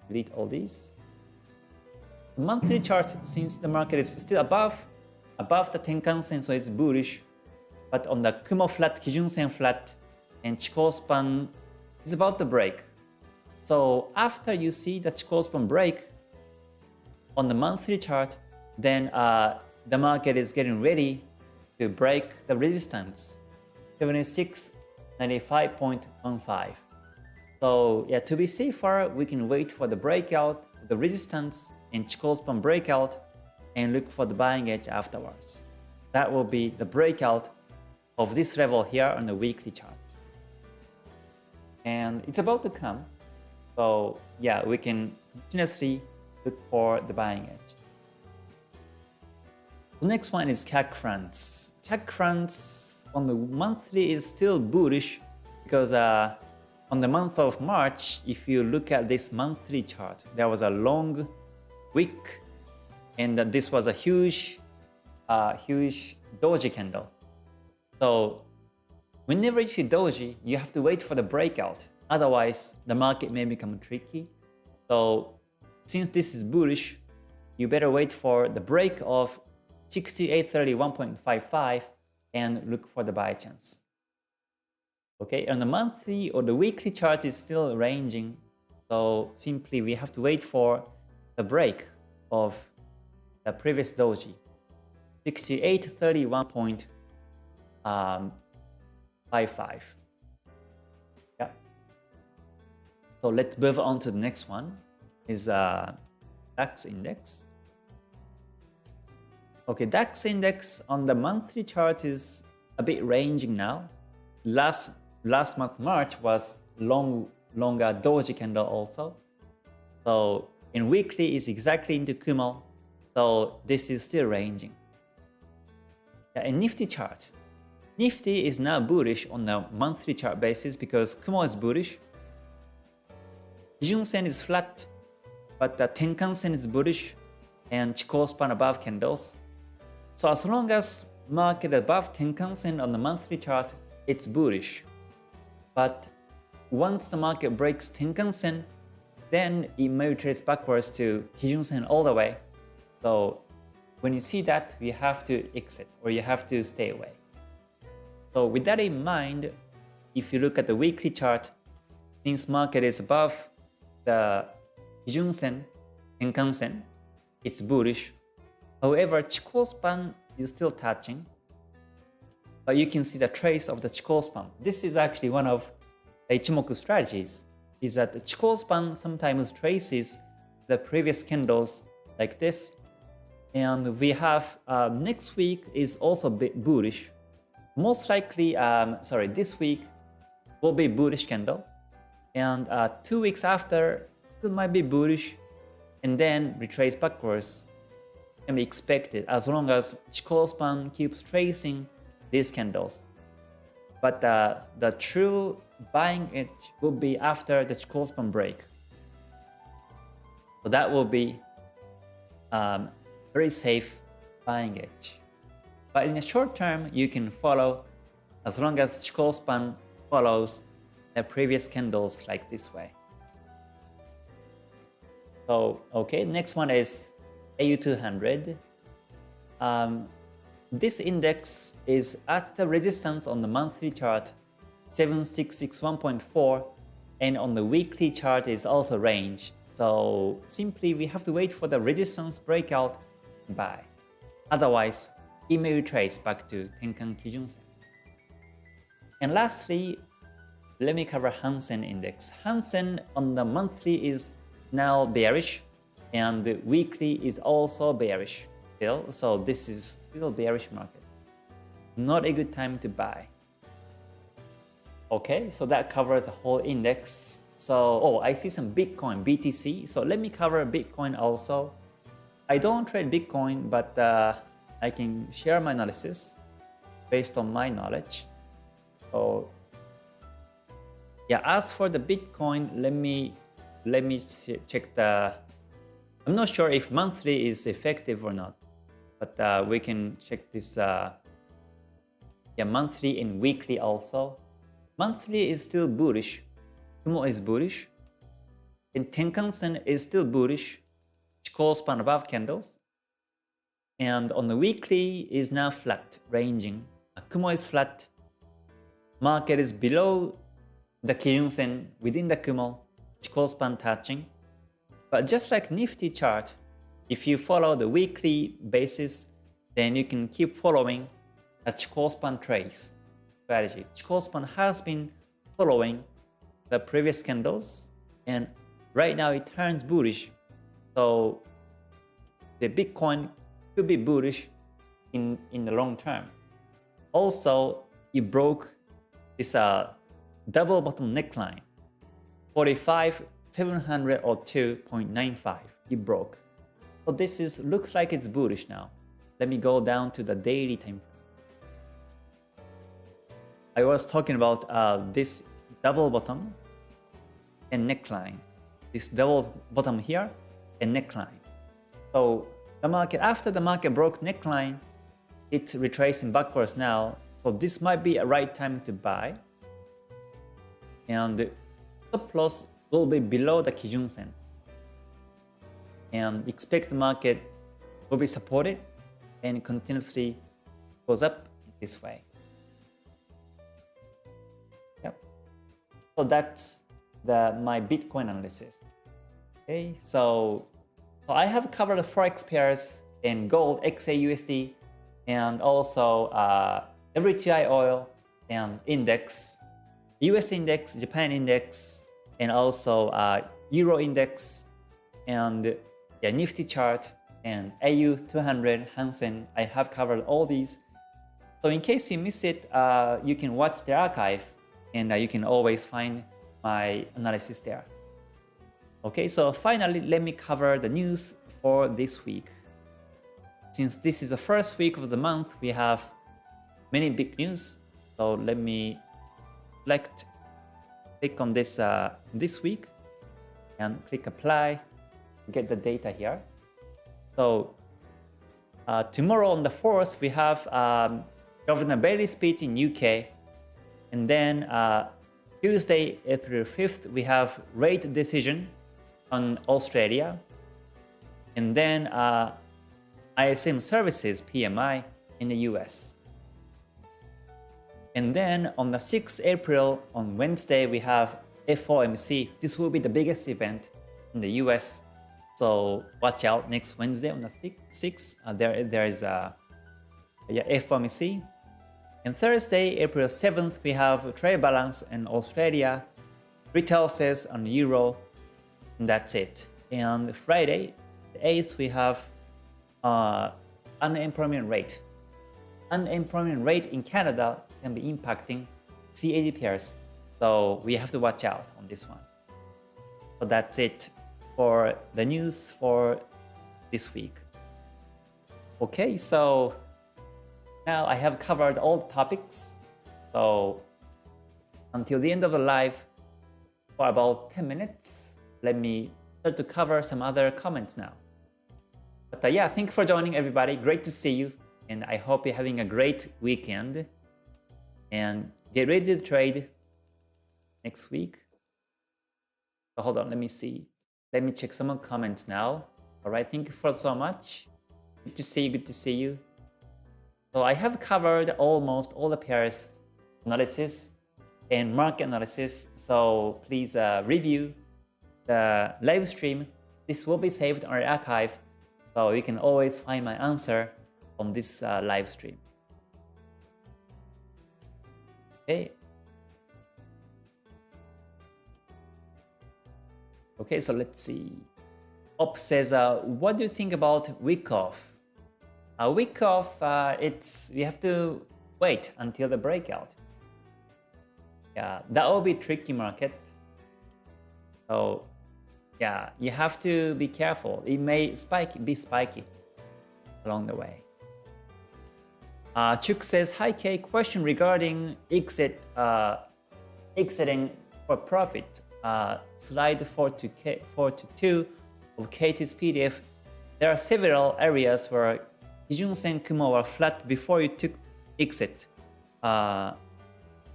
Delete all these. The monthly chart, since the market is still above the Tenkan-sen, so it's bullish. But on the Kumo flat, Kijun Sen flat, and Chikou span is about to break. So after you see the Chikou span break on the monthly chart, then the market is getting ready to break the resistance, 7695.15. So yeah, to be safer, we can wait for the breakout, the resistance, and Chikou span breakout, and look for the buying edge afterwards. That will be the breakout of this level here on the weekly chart. And it's about to come. So yeah, we can continuously look for the buying edge. The next one is CAC France. check runs on the monthly is still bullish because on the month of March, if you look at this monthly chart, there was a long wick and this was a huge doji candle. So whenever you see doji, you have to wait for the breakout. Otherwise, the market may become tricky. So since this is bullish, you better wait for the break of 6831.55 and look for the buy chance. Okay, on the monthly or the weekly chart is still ranging. So simply we have to wait for the break of the previous doji, 6831.55. Yeah. So let's move on to the next one. Is DAX index. Okay, DAX index on the monthly chart is a bit ranging now. Last month March was longer doji candle also. So in weekly is exactly into Kumo. So this is still ranging. Yeah, in Nifty chart, Nifty is now bullish on the monthly chart basis because Kumo is bullish. Kijun Sen is flat, but the Tenkan Sen is bullish and Chikou span above candles. So as long as market above Tenkan Sen on the monthly chart, it's bullish. But once the market breaks Tenkan Sen, then it may retrace backwards to Kijun Sen all the way. So when you see that, you have to exit or you have to stay away. So with that in mind, if you look at the weekly chart, since market is above the Kijun Sen, Tenkan Sen, it's bullish. However, Chikou span is still touching. But you can see the trace of the Chikou span. This is actually one of the Ichimoku strategies, is that the Chikou span sometimes traces the previous candles like this. And we have next week is also a bit bullish. Most likely, this week will be bullish candle. And 2 weeks after, it might be bullish and then retrace backwards. Can be expected as long as Chikou span keeps tracing these candles. But the true buying edge will be after the Chikou span break. So that will be very safe buying edge. But in the short term, you can follow as long as Chikou span follows the previous candles like this way. So, okay, next one is AU200. This index is at the resistance on the monthly chart 7661.4 and on the weekly chart is also range. So simply we have to wait for the resistance breakout and buy. Otherwise, it may retrace back to Tenkan Kijun Sen. And lastly, let me cover Hansen index. Hansen on the monthly is now bearish and the weekly is also bearish still. So this is still bearish market. Not a good time to buy. Okay, so that covers the whole index. So, I see some Bitcoin, BTC. So let me cover Bitcoin also. I don't trade Bitcoin, but I can share my analysis based on my knowledge. So yeah, as for the Bitcoin, let me check the. I'm not sure if monthly is effective or not, but we can check this. Monthly and weekly also. Monthly is still bullish. Kumo is bullish. And Tenkan Sen is still bullish. Chikou span above candles. And on the weekly is now flat, ranging. Kumo is flat. Market is below the Kijun Sen within the Kumo. Chikou span touching. But just like Nifty chart, if you follow the weekly basis, then you can keep following a Chikou span trace strategy. Chikou span has been following the previous candles and right now it turns bullish. So the Bitcoin could be bullish in the long term. Also, it broke this double bottom neckline, 45,702.95. It broke. So this looks like it's bullish now. Let me go down to the daily time frame. I was talking about this double bottom and neckline. This double bottom here and neckline. So the market, after the market broke neckline, it's retracing backwards now. So this might be a right time to buy. And the stop loss will be below the Kijun Sen. And expect the market will be supported and continuously goes up this way. Yep. So that's my Bitcoin analysis. Okay, so I have covered the Forex pairs and gold, XAUSD, and also WTI oil and index, US index, Japan index, and also Euro index, and Nifty chart, and AU 200, Hansen. I have covered all these. So in case you miss it, you can watch the archive, and you can always find my analysis there. Okay, so finally, let me cover the news for this week. Since this is the first week of the month, we have many big news. So let me click on this this week and click apply, get the data here. So tomorrow on the 4th, we have Governor Bailey speech in UK. And then Tuesday, April 5th, we have rate decision on Australia. And then ISM services PMI in the US. And then on the 6th April, on Wednesday, we have FOMC. This will be the biggest event in the US. So watch out next Wednesday on the 6th. There is a FOMC. And Thursday, April 7th, we have trade balance in Australia, retail sales on Euro, and that's it. And Friday, the 8th, we have unemployment rate. Unemployment rate in Canada can be impacting CAD pairs, so we have to watch out on this one. So that's it for the news for this week. Okay, so now I have covered all the topics. So until the end of the live, for about 10 minutes, let me start to cover some other comments now. But yeah, thank you for joining, everybody. Great to see you. And I hope you're having a great weekend. And get ready to trade next week. So hold on, let me see. Let me check some more comments now. All right, thank you for so much. Good to see you, good to see you. So I have covered almost all the pairs analysis and market analysis. So please review the live stream. This will be saved on our archive. So you can always find my answer on this live stream. Okay. Okay, so let's see. Op says, what do you think about week off? A week off, we have to wait until the breakout. Yeah, that will be tricky market. So yeah, you have to be careful. It may be spiky along the way. Chuk says, hi Kay, question regarding exiting for profit. Slide 4-2 of KTS PDF. There are several areas where Kijun Sen Kumo were flat before you took exit.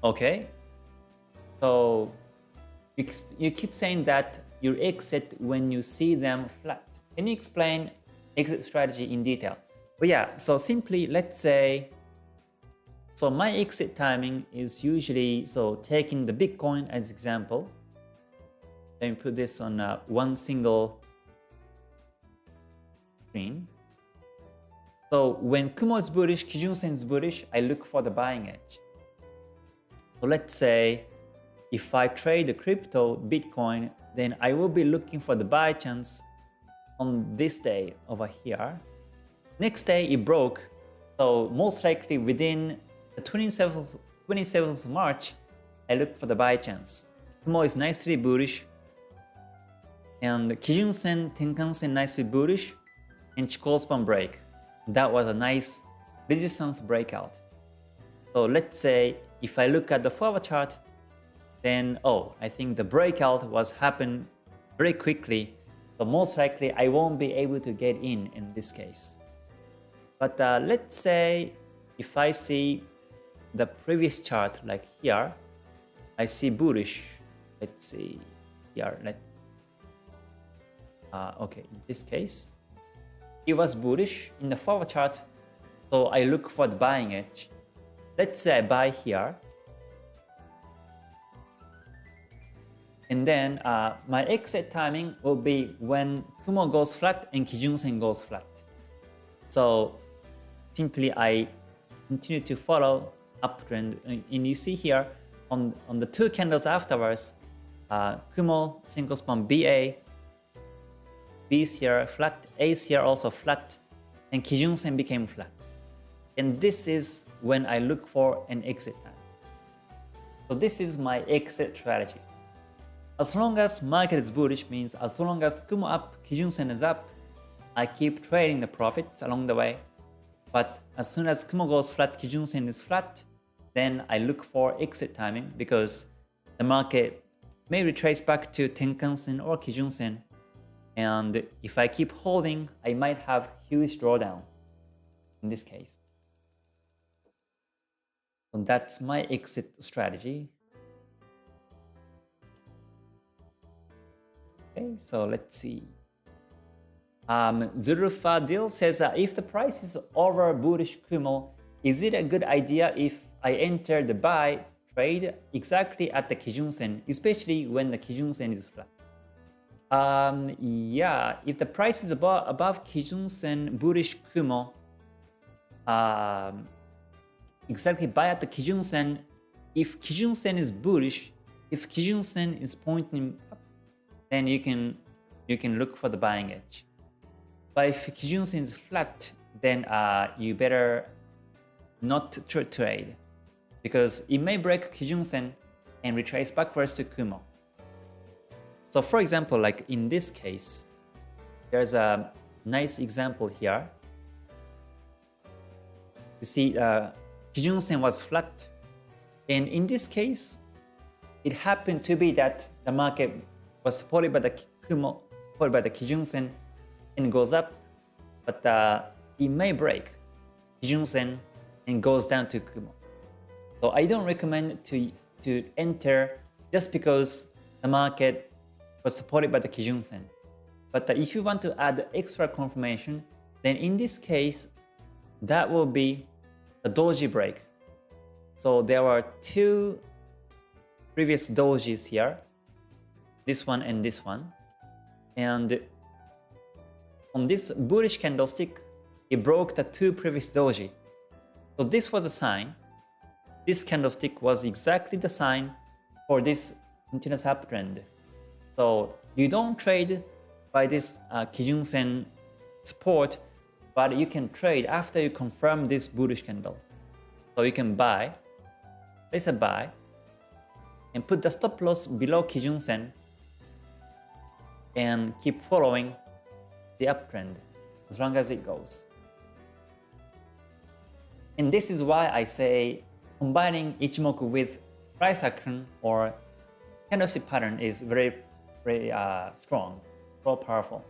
Okay. So you keep saying that you exit when you see them flat. Can you explain exit strategy in detail? But yeah, so simply let's say, so my exit timing is usually, so taking the Bitcoin as example. Let me put this on one single screen. So when Kumo is bullish, Kijun Sen is bullish, I look for the buying edge. So let's say if I trade the crypto Bitcoin, then I will be looking for the buy chance on this day over here. Next day it broke, so most likely within the 27th of March, I look for the buy chance. Kumo is nicely bullish, and Kijun Sen, Tenkan Sen nicely bullish, and Chikou span break. That was a nice resistance breakout. So let's say if I look at the forward chart, then I think the breakout was happened very quickly. So most likely I won't be able to get in this case. But let's say if I see the previous chart like here, I see bullish. Let's see here. Okay, in this case, it was bullish in the forward chart. So I look for the buying edge. Let's say I buy here. And then my exit timing will be when Kumo goes flat and Kijun-sen goes flat. So simply I continue to follow uptrend. And you see here on the 2 candles afterwards, Kumo single span BA, B's here flat, A's here also flat, and Kijun-sen became flat. And this is when I look for an exit time. So this is my exit strategy. As long as market is bullish means as long as Kumo up, Kijun-sen is up, I keep trading the profits along the way. But as soon as Kumo goes flat, Kijun-sen is flat, then I look for exit timing because the market may retrace back to Tenkan-sen or Kijun-sen. And if I keep holding, I might have huge drawdown in this case. So that's my exit strategy. Okay, so let's see. Zulfadil says, if the price is over bullish Kumo, is it a good idea if I enter the buy trade exactly at the Kijun-sen, especially when the Kijun-sen is flat? Yeah, if the price is above Kijun-sen bullish Kumo, exactly buy at the Kijun-sen. If Kijun-sen is bullish, if Kijun-sen is pointing up, then you can look for the buying edge. But if Kijun-sen is flat, then you better not trade because it may break Kijun-sen and retrace backwards to Kumo. So for example, like in this case, there's a nice example here. You see, Kijun-sen was flat, and in this case, it happened to be that the market was supported by the Kumo, supported by the Kijun-sen, and goes up, but it may break Kijun-sen and goes down to Kumo. So I don't recommend to enter just because the market was supported by the Kijun-sen. But if you want to add extra confirmation, then in this case, that will be a doji break. So there are 2 previous dojis here, this one and this one. And on this bullish candlestick, it broke the 2 previous doji. So this was a sign. This candlestick was exactly the sign for this continuous uptrend. So you don't trade by this Kijun-sen support, but you can trade after you confirm this bullish candle. So you can buy, place a buy, and put the stop loss below Kijun-sen and keep following the uptrend as long as it goes. And this is why I say combining Ichimoku with price action or candlestick pattern is very strong, so powerful.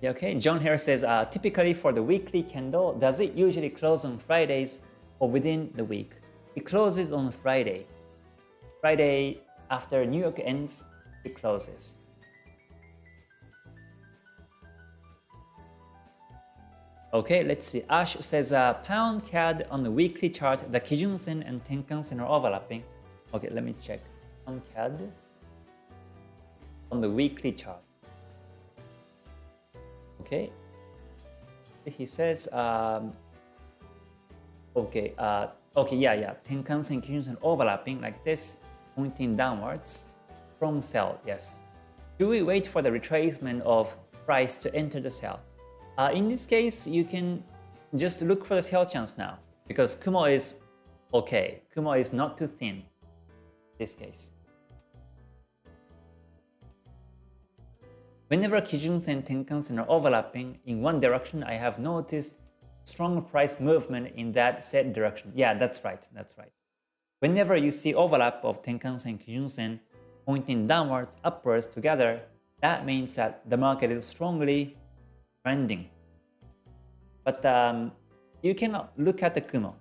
Yeah, okay, John here says, typically for the weekly candle, does it usually close on Fridays or within the week? It closes on Friday. Friday after New York ends, it closes. Okay, let's see. Ash says, pound CAD on the weekly chart, the Kijun-sen and Tenkan-sen are overlapping. Okay, let me check. Pound CAD on the weekly chart. Okay. He says, okay, yeah. Tenkan-sen, Kijun-sen overlapping like this, pointing downwards from sell, yes. Do we wait for the retracement of price to enter the sell? In this case, you can just look for the sell chance now because Kumo is okay. Kumo is not too thin in this case. Whenever Kijun-sen, Tenkan-sen are overlapping in one direction, I have noticed strong price movement in that said direction. Yeah, that's right. That's right. Whenever you see overlap of Tenkan-sen, Kijun-sen pointing downwards, upwards together, that means that the market is strongly trending. But you cannot look at the Kumo.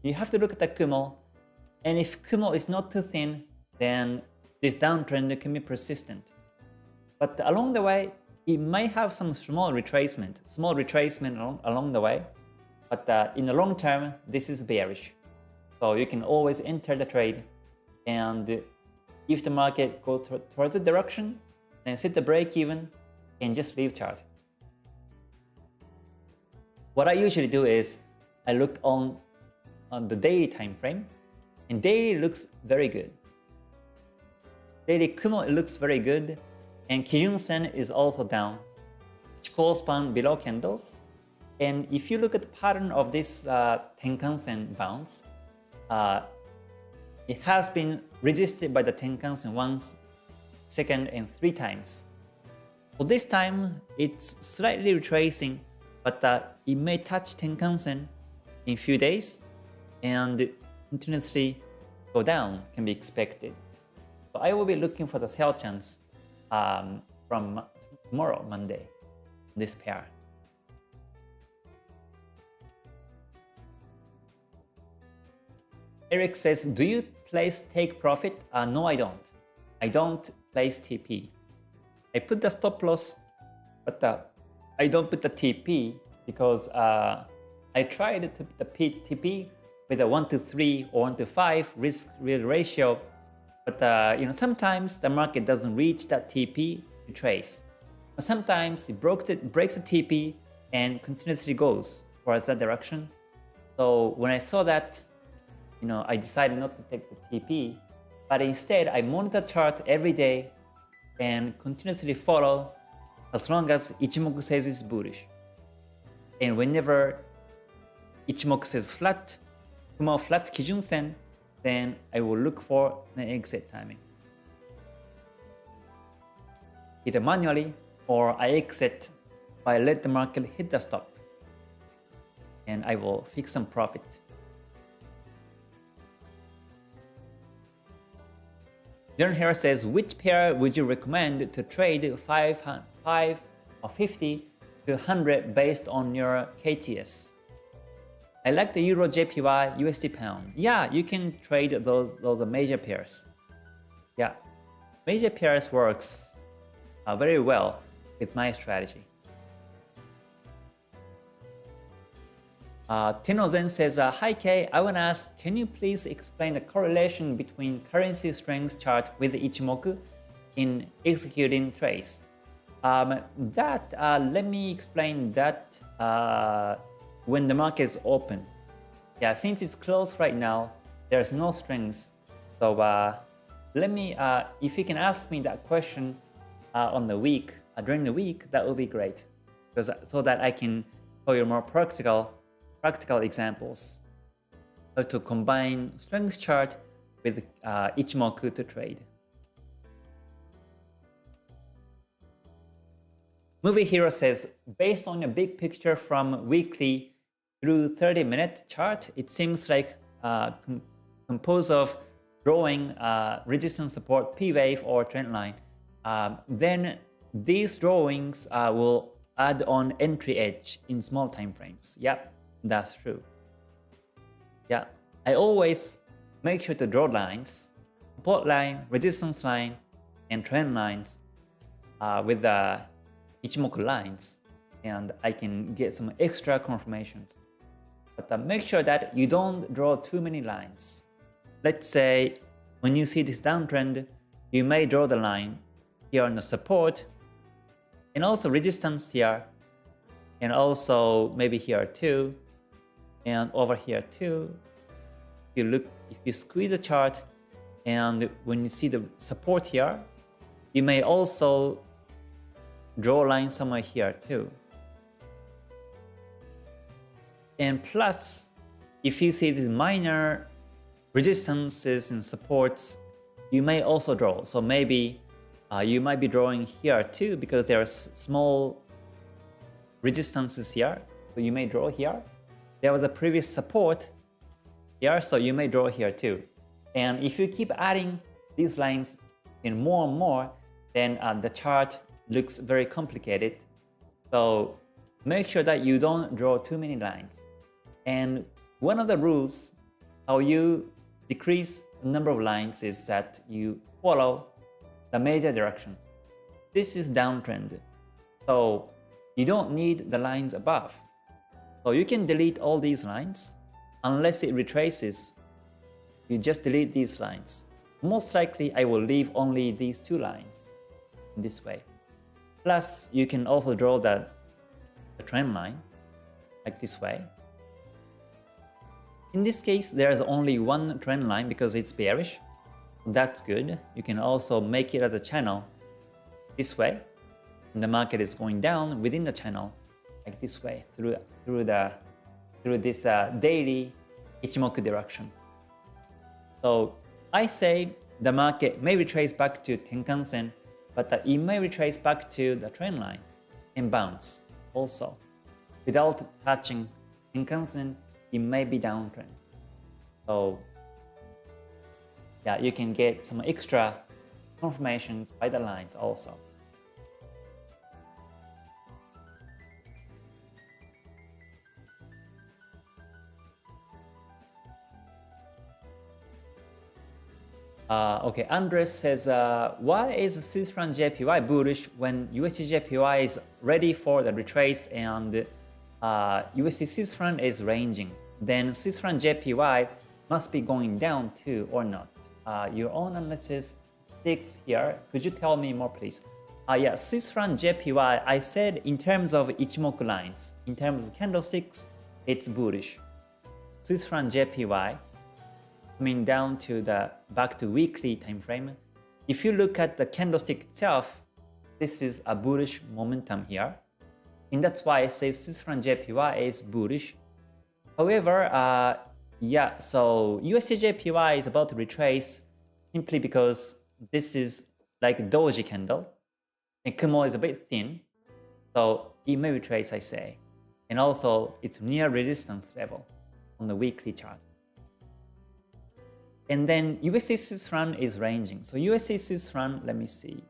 You have to look at the Kumo, and if Kumo is not too thin, then this downtrend can be persistent. But along the way, it may have some small retracement along the way. But in the long term, this is bearish. So you can always enter the trade, and if the market goes towards the direction, then set the break even and just leave chart. What I usually do is I look on the daily time frame, and daily looks very good. Daily Kumo looks very good, and Kijun-sen is also down. Chikou span below candles, and if you look at the pattern of this Tenkan-sen bounce, it has been resisted by the Tenkan-sen once, second, and 3 times. So this time it's slightly retracing, but it may touch Tenkan-sen in few days, and continuously go down can be expected. So I will be looking for the sell chance from tomorrow, Monday, this pair. Eric says, do you place take profit? No, I don't. I don't place TP. I put the stop loss, but I don't put the TP because I tried to put the TP with a 1-to-3 or 1-to-5 risk-real ratio, but sometimes the market doesn't reach that TP to trace. Sometimes it breaks the TP and continuously goes towards that direction. So when I saw that, I decided not to take the TP, but instead I monitor chart every day and continuously follow as long as Ichimoku says it's bullish. And whenever Ichimoku says flat, Kumo flat Kijun-sen, then I will look for an exit timing. Either manually or I exit by let the market hit the stop, and I will fix some profit. John Harris says, which pair would you recommend to trade 5 or 50 to 100 based on your KTS? I like the Euro JPY USD Pound. Yeah, you can trade those major pairs. Yeah, major pairs works very well with my strategy. Tenozen says, hi Kay, I want to ask, can you please explain the correlation between currency strength chart with Ichimoku in executing trades? Let me explain that when the market is open. Yeah, since it's closed right now, there's no strength. So let me, if you can ask me that question on the week, during the week, that would be great, so that I can show you more practical examples how to combine strength chart with Ichimoku to trade. Movie Hero says, based on a big picture from weekly through 30-minute chart, it seems like composed of drawing resistance support P wave or trend line. Then these drawings will add on entry edge in small time frames. Yep, that's true. Yeah, I always make sure to draw lines, support line, resistance line, and trend lines with the Ichimoku lines, and I can get some extra confirmations. But make sure that you don't draw too many lines. Let's say when you see this downtrend, you may draw the line here on the support, and also resistance here, and also maybe here too, and over here too. If you squeeze the chart, and when you see the support here, you may also draw a line somewhere here too. And plus, if you see these minor resistances and supports, you may also draw. So maybe You might be drawing here too because there are small resistances here. So you may draw here. There was a previous support here, so you may draw here too. And if you keep adding these lines in more and more, then the chart looks very complicated. So make sure that you don't draw too many lines. And one of the rules how you decrease the number of lines is that you follow the major direction. This is downtrend, so you don't need the lines above. So you can delete all these lines unless it retraces. You just delete these lines. Most likely I will leave only these two lines in this way. Plus you can also draw the trend line like this way. In this case there is only one trend line because it's bearish. That's good. You can also make it as a channel this way. And the market is going down within the channel like this way through this daily Ichimoku direction. So I say the market may retrace back to Tenkan-sen, but it may retrace back to the trend line and bounce also. Without touching Tenkan-sen, it may be downtrend. So yeah, you can get some extra confirmations by the lines also. Okay, Andres says, why is Swiss franc JPY bullish when USD JPY is ready for the retrace and USD Swiss franc is ranging? Then Swiss franc JPY must be going down too or not? Your own analysis sticks here. Could you tell me more, please? Yeah, Swiss franc JPY, I said in terms of Ichimoku lines, in terms of candlesticks, it's bullish. Swiss franc JPY coming down to the back to weekly time frame. If you look at the candlestick itself, this is a bullish momentum here, and that's why I say Swiss franc JPY is bullish. However, yeah, so USD JPY is about to retrace simply because this is like a doji candle, and Kumo is a bit thin, so it may retrace, I say, and also it's near resistance level on the weekly chart. And then USD Swiss franc is ranging. So USD Swiss franc, let me see.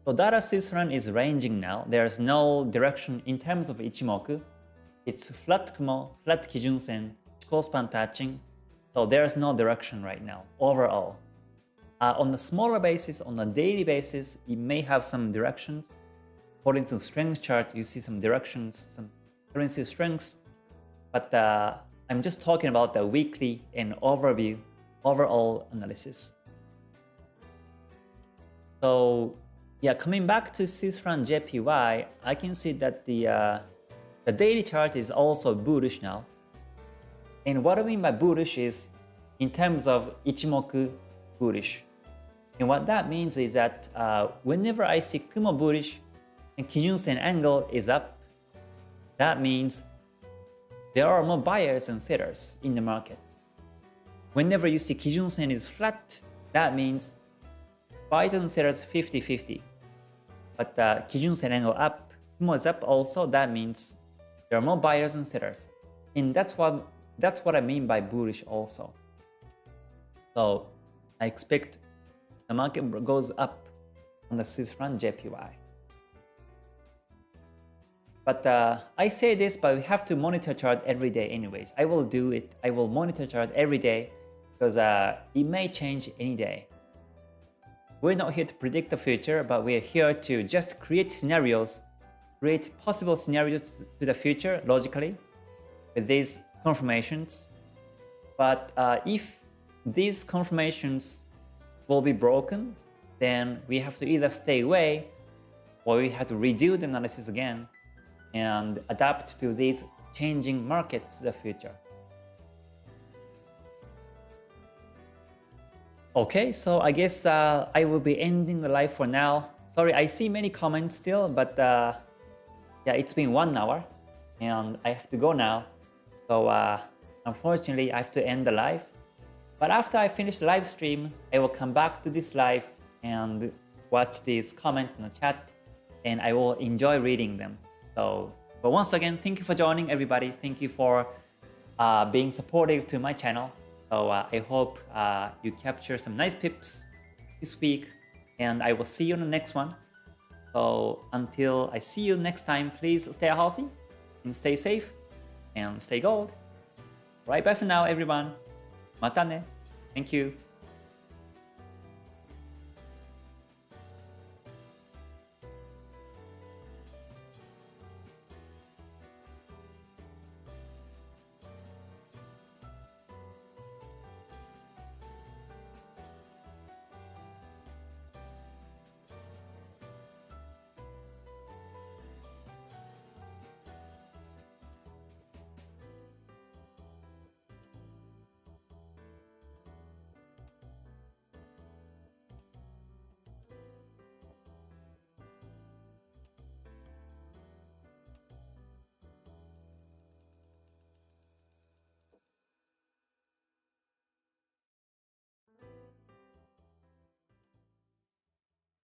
So Dara Swiss franc is ranging now. There's no direction in terms of Ichimoku. It's flat Kumo, flat Kijun Sen, Chikou span touching. So there's no direction right now overall. On the smaller basis, on a daily basis, it may have some directions. According to strength chart, you see some directions, some currency strengths. But I'm just talking about the weekly and overall analysis. So yeah, coming back to Swiss franc JPY, I can see that the daily chart is also bullish now. And what I mean by bullish is in terms of Ichimoku bullish. And what that means is that whenever I see Kumo bullish and Kijun Sen angle is up, that means there are more buyers and sellers in the market. Whenever you see Kijun Sen is flat, that means buyers and sellers 50-50. But Kijun Sen angle up, Kumo is up also, that means there are more buyers and sellers. And that's what I mean by bullish also. So I expect the market goes up on the Swiss franc JPY. But I say this, but we have to monitor chart every day anyways. I will do it. I will monitor chart every day because it may change any day. We're not here to predict the future, but we're here to just create scenarios, create possible scenarios to the future logically with these confirmations. But if these confirmations will be broken, then we have to either stay away or we have to redo the analysis again and adapt to these changing markets in the future. Okay, so I guess I will be ending the live for now. Sorry, I see many comments still, but yeah, it's been 1 hour and I have to go now. So unfortunately, I have to end the live. But after I finish the live stream, I will come back to this live and watch these comments in the chat, and I will enjoy reading them. So, but once again, thank you for joining, everybody. Thank you for being supportive to my channel. So I hope you capture some nice tips this week, and I will see you in the next one. So until I see you next time, please stay healthy and stay safe and stay gold. Right, bye for now, everyone. またね. Thank you.